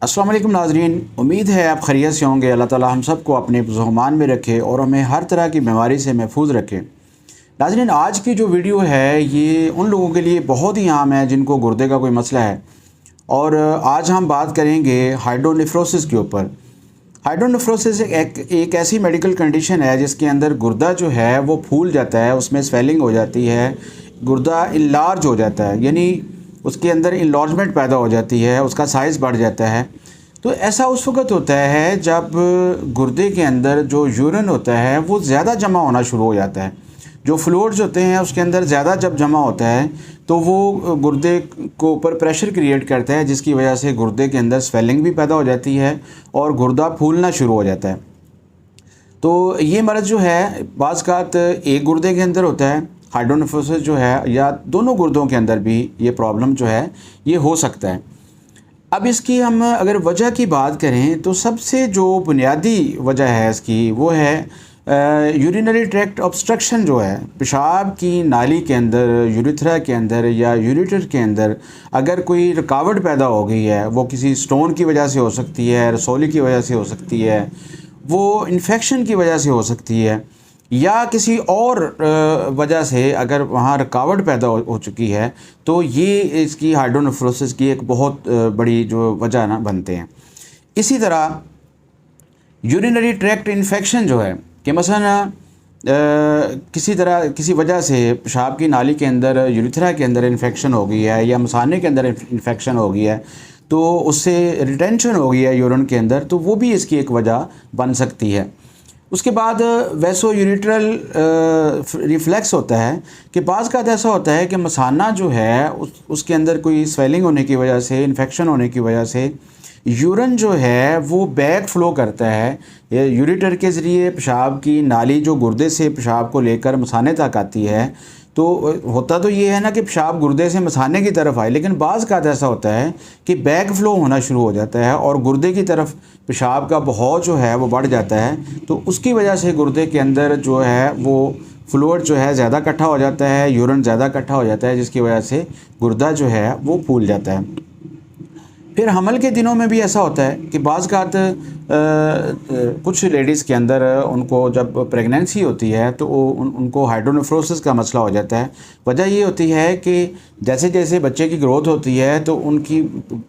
अस्सलाम वालेकुम नाज़रीन, उम्मीद है आप खैरियत से होंगे। अल्लाह ताला हम सबको अपने ज़ुबान में रखे और हमें हर तरह की बीमारी से महफूज रखे। नाज़रीन, आज की जो वीडियो है ये उन लोगों के लिए बहुत ही आम है जिनको गुर्दे का कोई मसला है। और आज हम बात करेंगे हाइड्रोनेफ्रोसिस के ऊपर। हाइड्रोनेफ्रोसिस एक ऐसी मेडिकल कंडीशन है जिसके अंदर गुर्दा जो है वो फूल जाता है, उसमें स्वेलिंग हो जाती है, गुर्दा इनलार्ज हो जाता है, यानी उसके अंदर इनलार्जमेंट पैदा हो जाती है, उसका साइज़ बढ़ जाता है। तो ऐसा उस वक़्त होता है जब गुर्दे के अंदर जो यूरिन होता है वो ज़्यादा जमा होना शुरू हो जाता है। जो फ्लूइड्स होते हैं उसके अंदर ज़्यादा जब जमा होता है तो वो गुर्दे को ऊपर प्रेशर क्रिएट करता है, जिसकी वजह से गुर्दे के अंदर स्वेलिंग भी पैदा हो जाती है और गुर्दा फूलना शुरू हो जाता है। तो ये मर्ज़ जो है बाज़ एक गुर्दे के अंदर होता है हाइड्रोनेफ्रोसिस जो है, या दोनों गुर्दों के अंदर भी ये प्रॉब्लम जो है ये हो सकता है। अब इसकी हम अगर वजह की बात करें तो सबसे जो बुनियादी वजह है इसकी वो है यूरिनरी ट्रैक्ट ऑब्स्ट्रक्शन जो है, पेशाब की नाली के अंदर, यूरिथ्रा के अंदर या यूरेटर के अंदर अगर कोई रुकावट पैदा हो गई है, वो किसी स्टोन की वजह से हो सकती है, रसौली की वजह से हो सकती है, वो इन्फेक्शन की वजह से हो सकती है, या किसी और वजह से अगर वहाँ रुकावट पैदा हो चुकी है, तो ये इसकी हाइड्रोनेफ्रोसिस की एक बहुत बड़ी जो वजह ना बनते हैं। इसी तरह यूरिनरी ट्रैक्ट इन्फेक्शन जो है कि मसलन किसी वजह से पेशाब की नाली के अंदर, यूरिथ्रा के अंदर इन्फेक्शन हो गई है या मसाने के अंदर इन्फेक्शन हो गई है, तो उससे रिटेंशन हो गई है यूरिन के अंदर, तो वो भी इसकी एक वजह बन सकती है। उसके बाद वैसो यूरिट्रल रिफ्लेक्स होता है कि बाज़ का ऐसा होता है कि मसाना जो है उसके अंदर कोई स्वेलिंग होने की वजह से, इन्फेक्शन होने की वजह से यूरिन जो है वो बैक फ्लो करता है, यूरेटर के ज़रिए पेशाब की नाली जो गुर्दे से पेशाब को लेकर मसाने तक आती है। तो होता तो ये है ना कि पेशाब गुर्दे से मसाने की तरफ आए, लेकिन बाज़ का ऐसा होता है कि बैक फ्लो होना शुरू हो जाता है और गुर्दे की तरफ पेशाब का बहाव जो है वो बढ़ जाता है। तो उसकी वजह से गुर्दे के अंदर जो है वो फ्लूइड जो है ज़्यादा इकट्ठा हो जाता है, यूरिन ज़्यादा इकट्ठा हो जाता है, जिसकी वजह से गुर्दा जो है वो फूल जाता है। फिर हमल के दिनों में भी ऐसा होता है कि बाज़ कुछ लेडीज़ के अंदर उनको जब प्रेगनेंसी होती है तो उनको हाइड्रोनेफ्रोसिस का मसला हो जाता है। वजह ये होती है कि जैसे जैसे बच्चे की ग्रोथ होती है तो उनकी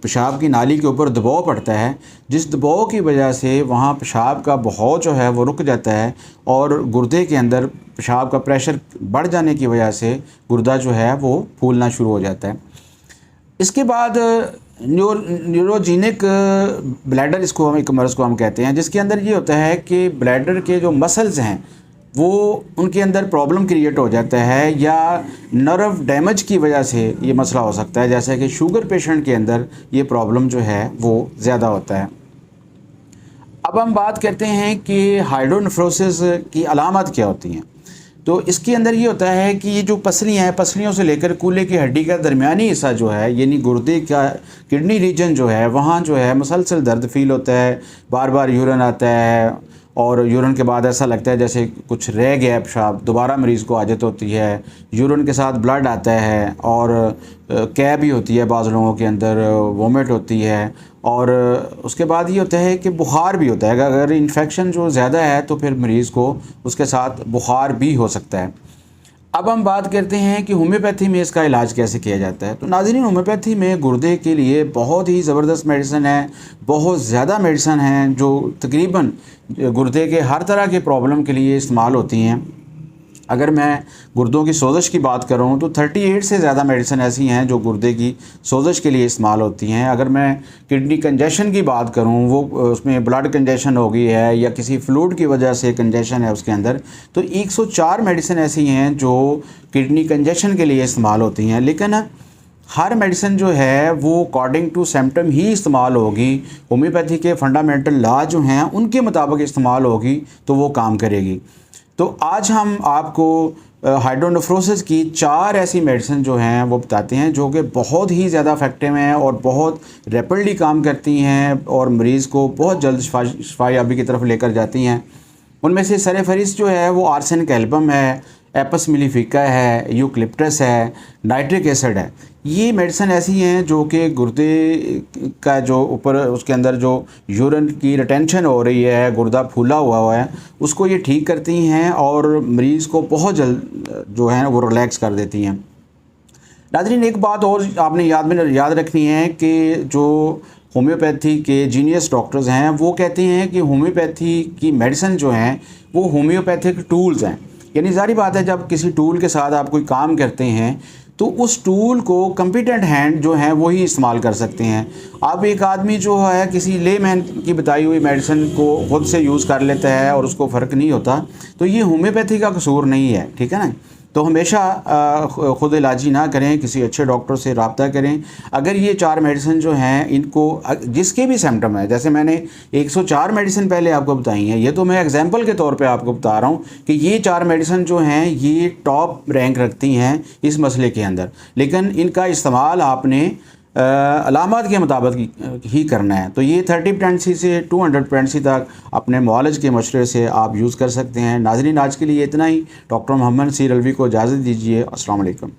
पेशाब की नाली के ऊपर दबाव पड़ता है, जिस दबाव की वजह से वहाँ पेशाब का बहाव जो है वो रुक जाता है और गुर्दे के अंदर पेशाब का प्रेशर बढ़ जाने की वजह से गुर्दा जो है वो फूलना शुरू हो जाता है। इसके बाद न्यूरोजेनिक ब्लैडर, इसको हम एक मर्ज़ को हम कहते हैं, जिसके अंदर ये होता है कि ब्लैडर के जो मसल्स हैं वो उनके अंदर प्रॉब्लम क्रिएट हो जाता है, या नर्व डैमेज की वजह से ये मसला हो सकता है। जैसे कि शुगर पेशेंट के अंदर ये प्रॉब्लम जो है वो ज़्यादा होता है। अब हम बात करते हैं कि हाइड्रोनेफ्रोसिस की अलामत क्या होती हैं। तो इसके अंदर ये होता है कि ये जो पसलियाँ हैं, पसलियों से लेकर कूल्हे की हड्डी का दरमियानी हिस्सा जो है, यानी गुर्दे का किडनी रीजन जो है, वहाँ जो है मुसलसल दर्द फील होता है, बार बार यूरिन आता है और यूरिन के बाद ऐसा लगता है जैसे कुछ रह गया है पेशाब, दोबारा मरीज़ को आदत होती है, यूरिन के साथ ब्लड आता है और कै भी होती है, बाज़ लोगों के अंदर वोमिट होती है, और उसके बाद ये होता है कि बुखार भी होता है। अगर इन्फेक्शन जो ज़्यादा है तो फिर मरीज़ को उसके साथ बुखार भी हो सकता है। अब हम बात करते हैं कि होम्योपैथी में इसका इलाज कैसे किया जाता है। तो नाज़रीन, होम्योपैथी में गुर्दे के लिए बहुत ही ज़बरदस्त मेडिसिन है, बहुत ज़्यादा मेडिसिन हैं जो तकरीबन गुर्दे के हर तरह के प्रॉब्लम के लिए इस्तेमाल होती हैं। अगर मैं गुर्दों की सोजिश की बात करूँ तो 38 से ज़्यादा मेडिसिन ऐसी हैं जो गुर्दे की सोजिश के लिए इस्तेमाल होती हैं। अगर मैं किडनी कंजेशन की बात करूँ, वो उसमें ब्लड कंजेशन हो गई है या किसी फ्लूइड की वजह से कंजेशन है उसके अंदर, तो 104 मेडिसिन ऐसी हैं जो किडनी कंजेशन के लिए इस्तेमाल होती हैं। लेकिन हर मेडिसिन जो है वो अकॉर्डिंग टू सिम्पटम ही इस्तेमाल होगी। होम्योपैथी के फंडामेंटल लॉ जो हैं उनके मुताबिक इस्तेमाल होगी तो वो काम करेगी। तो आज हम आपको हाइड्रोनेफ्रोसिस की 4 ऐसी मेडिसिन जो हैं वो बताते हैं जो कि बहुत ही ज़्यादा इफेक्टिव हैं और बहुत रैपिडली काम करती हैं और मरीज़ को बहुत जल्द शफायाबी की तरफ लेकर जाती हैं। उनमें से सरफ़हरिस्त जो है वो आर्सेनिक एल्बम है, एपस मिलीफिका है, यूकलिप्टस है, नाइट्रिक एसिड है। ये मेडिसिन ऐसी हैं जो कि गुर्दे का जो ऊपर उसके अंदर जो यूरिन की रिटेंशन हो रही है, गुर्दा फूला हुआ है, उसको ये ठीक करती हैं और मरीज़ को बहुत जल्द जो है वो रिलैक्स कर देती हैं। नाज़रीन, एक बात और आपने याद रखनी है कि जो होम्योपैथी के जीनियस डॉक्टर्स हैं वो कहते हैं कि होम्योपैथी की मेडिसिन जो हैं वो होम्योपैथिक टूल्स हैं। यानी ज़ाहिर बात है, जब किसी टूल के साथ आप कोई काम करते हैं तो उस टूल को कम्पिटेंट हैंड जो हैं वही इस्तेमाल कर सकते हैं। अब एक आदमी जो है किसी लेमैन की बताई हुई मेडिसिन को खुद से यूज़ कर लेता है और उसको फ़र्क नहीं होता, तो ये होम्योपैथी का कसूर नहीं है, ठीक है ना। तो हमेशा ख़ुद इलाजी ना करें, किसी अच्छे डॉक्टर से रब्ता करें। अगर ये 4 मेडिसिन जो हैं इनको जिसके भी सिम्टम है, जैसे मैंने 104 मेडिसिन पहले आपको बताई हैं, ये तो मैं एग्जांपल के तौर पे आपको बता रहा हूँ कि ये 4 मेडिसिन जो हैं ये टॉप रैंक रखती हैं इस मसले के अंदर, लेकिन इनका इस्तेमाल आपने अलामत के मुताबिक ही करना है। तो ये 30% से 200% तक अपने मुआलिज के मशवरे से आप यूज़ कर सकते हैं। नाज़रीन, आज के लिए इतना ही। डॉक्टर मोहम्मद नसीर अलवी को इजाज़त दीजिए। अस्सलाम वालेकुम।